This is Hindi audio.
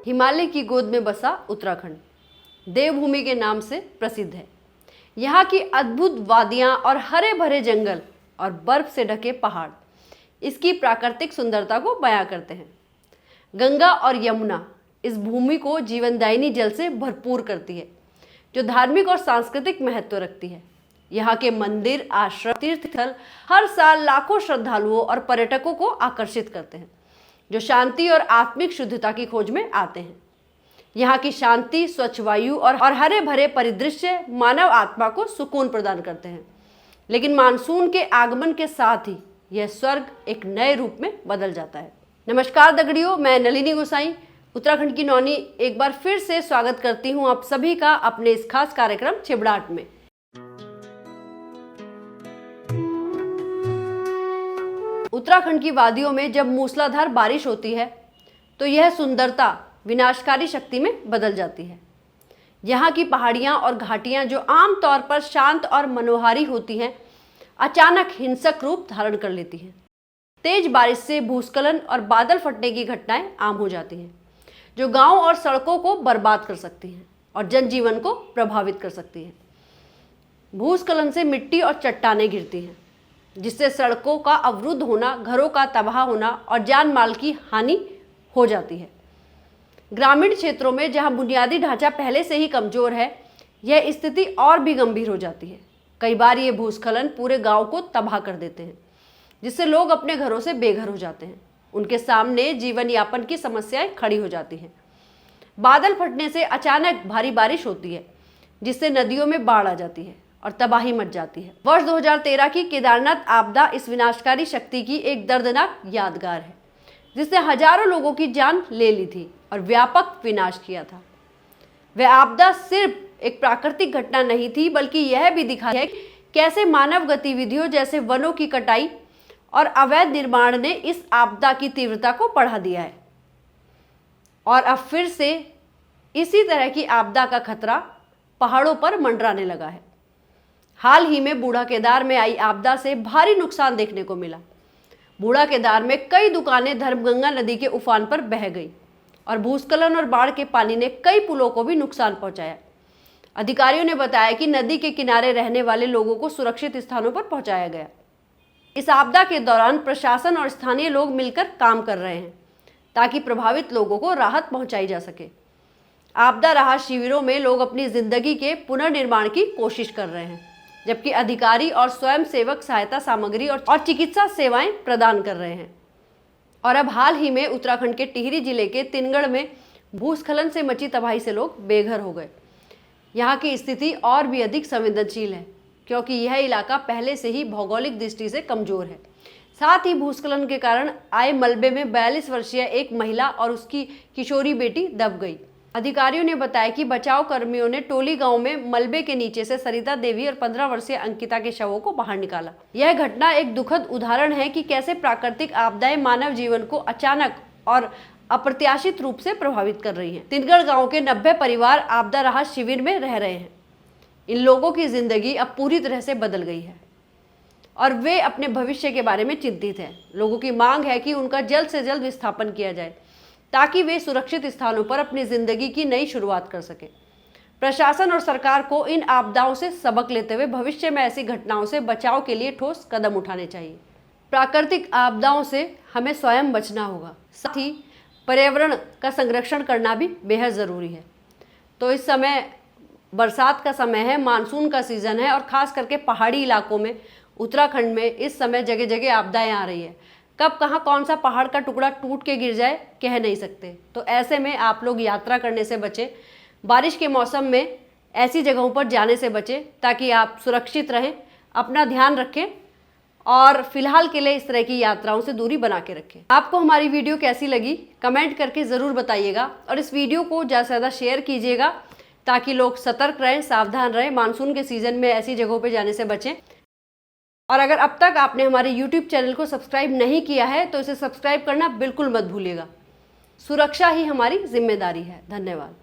हिमालय की गोद में बसा उत्तराखंड देवभूमि के नाम से प्रसिद्ध है। यहाँ की अद्भुत वादियाँ और हरे भरे जंगल और बर्फ से ढके पहाड़ इसकी प्राकृतिक सुंदरता को बयां करते हैं। गंगा और यमुना इस भूमि को जीवनदायिनी जल से भरपूर करती है, जो धार्मिक और सांस्कृतिक महत्व रखती है। यहाँ के मंदिर, आश्रम, तीर्थस्थल हर साल लाखों श्रद्धालुओं और पर्यटकों को आकर्षित करते हैं, जो शांति और आत्मिक शुद्धता की खोज में आते हैं। यहाँ की शांति, स्वच्छ वायु और हरे भरे परिदृश्य मानव आत्मा को सुकून प्रदान करते हैं। लेकिन मानसून के आगमन के साथ ही यह स्वर्ग एक नए रूप में बदल जाता है। नमस्कार दगड़ियों, मैं नलिनी गोसाई उत्तराखंड की नौनी एक बार फिर से स्वागत करती हूँ आप सभी का अपने इस खास कार्यक्रम छिबड़ाहट में। उत्तराखंड की वादियों में जब मूसलाधार बारिश होती है तो यह सुंदरता विनाशकारी शक्ति में बदल जाती है। यहाँ की पहाड़ियाँ और घाटियाँ जो आमतौर पर शांत और मनोहारी होती हैं, अचानक हिंसक रूप धारण कर लेती हैं। तेज बारिश से भूस्खलन और बादल फटने की घटनाएं आम हो जाती हैं, जो गांव और सड़कों को बर्बाद कर सकती हैं और जनजीवन को प्रभावित कर सकती हैं। भूस्खलन से मिट्टी और चट्टानें गिरती हैं, जिससे सड़कों का अवरुद्ध होना, घरों का तबाह होना और जान माल की हानि हो जाती है। ग्रामीण क्षेत्रों में जहां बुनियादी ढांचा पहले से ही कमजोर है, यह स्थिति और भी गंभीर हो जाती है। कई बार ये भूस्खलन पूरे गांव को तबाह कर देते हैं, जिससे लोग अपने घरों से बेघर हो जाते हैं। उनके सामने जीवन यापन की समस्याएं खड़ी हो जाती हैं। बादल फटने से अचानक भारी बारिश होती है, जिससे नदियों में बाढ़ आ जाती है और तबाही मच जाती है। वर्ष 2013 की केदारनाथ आपदा इस विनाशकारी शक्ति की एक दर्दनाक यादगार है, जिसने हजारों लोगों की जान ले ली थी और व्यापक विनाश किया था। वह आपदा सिर्फ एक प्राकृतिक घटना नहीं थी, बल्कि यह भी दिखाया है कैसे मानव गतिविधियों जैसे वनों की कटाई और अवैध निर्माण ने इस आपदा की तीव्रता को बढ़ा दिया है। और अब फिर से इसी तरह की आपदा का खतरा पहाड़ों पर मंडराने लगा है। हाल ही में बूढ़ा केदार में आई आपदा से भारी नुकसान देखने को मिला। बूढ़ा केदार में कई दुकानें धर्मगंगा नदी के उफान पर बह गई और भूस्खलन और बाढ़ के पानी ने कई पुलों को भी नुकसान पहुंचाया। अधिकारियों ने बताया कि नदी के किनारे रहने वाले लोगों को सुरक्षित स्थानों पर पहुंचाया गया। इस आपदा के दौरान प्रशासन और स्थानीय लोग मिलकर काम कर रहे हैं, ताकि प्रभावित लोगों को राहत पहुंचाई जा सके। आपदा राहत शिविरों में लोग अपनी जिंदगी के पुनर्निर्माण की कोशिश कर रहे हैं, जबकि अधिकारी और स्वयंसेवक सहायता सामग्री और चिकित्सा सेवाएं प्रदान कर रहे हैं। और अब हाल ही में उत्तराखंड के टिहरी जिले के तिनगढ़ में भूस्खलन से मची तबाही से लोग बेघर हो गए। यहाँ की स्थिति और भी अधिक संवेदनशील है, क्योंकि यह इलाका पहले से ही भौगोलिक दृष्टि से कमजोर है। साथ ही भूस्खलन के कारण आए मलबे में 42 वर्षीय एक महिला और उसकी किशोरी बेटी दब गई। अधिकारियों ने बताया कि बचाव कर्मियों ने टोली गांव में मलबे के नीचे से सरिता देवी और 15 वर्षीय अंकिता के शवों को बाहर निकाला। यह घटना एक दुखद उदाहरण है कि कैसे प्राकृतिक आपदाएं मानव जीवन को अचानक और अप्रत्याशित रूप से प्रभावित कर रही हैं। तिनगढ़ गांव के 90 परिवार आपदा राहत शिविर में रह रहे हैं। इन लोगों की जिंदगी अब पूरी तरह से बदल गई है और वे अपने भविष्य के बारे में चिंतित हैं। लोगों की मांग है कि उनका जल्द से जल्द विस्थापन किया जाए, ताकि वे सुरक्षित स्थानों पर अपनी जिंदगी की नई शुरुआत कर सके। प्रशासन और सरकार को इन आपदाओं से सबक लेते हुए भविष्य में ऐसी घटनाओं से बचाव के लिए ठोस कदम उठाने चाहिए। प्राकृतिक आपदाओं से हमें स्वयं बचना होगा, साथ ही पर्यावरण का संरक्षण करना भी बेहद ज़रूरी है। तो इस समय बरसात का समय है, मानसून का सीज़न है और ख़ास करके पहाड़ी इलाकों में, उत्तराखंड में इस समय जगह जगह आपदाएं आ रही है। कब कहाँ कौन सा पहाड़ का टुकड़ा टूट के गिर जाए कह नहीं सकते। तो ऐसे में आप लोग यात्रा करने से बचें, बारिश के मौसम में ऐसी जगहों पर जाने से बचें, ताकि आप सुरक्षित रहें, अपना ध्यान रखें और फिलहाल के लिए इस तरह की यात्राओं से दूरी बना के रखें। आपको हमारी वीडियो कैसी लगी कमेंट करके ज़रूर बताइएगा और इस वीडियो को ज़्यादा से ज़्यादा शेयर कीजिएगा, ताकि लोग सतर्क रहें, सावधान रहें, मानसून के सीज़न में ऐसी जगहों पर जाने से बचें। और अगर अब तक आपने हमारे YouTube चैनल को सब्सक्राइब नहीं किया है तो इसे सब्सक्राइब करना बिल्कुल मत भूलिएगा। सुरक्षा ही हमारी जिम्मेदारी है। धन्यवाद।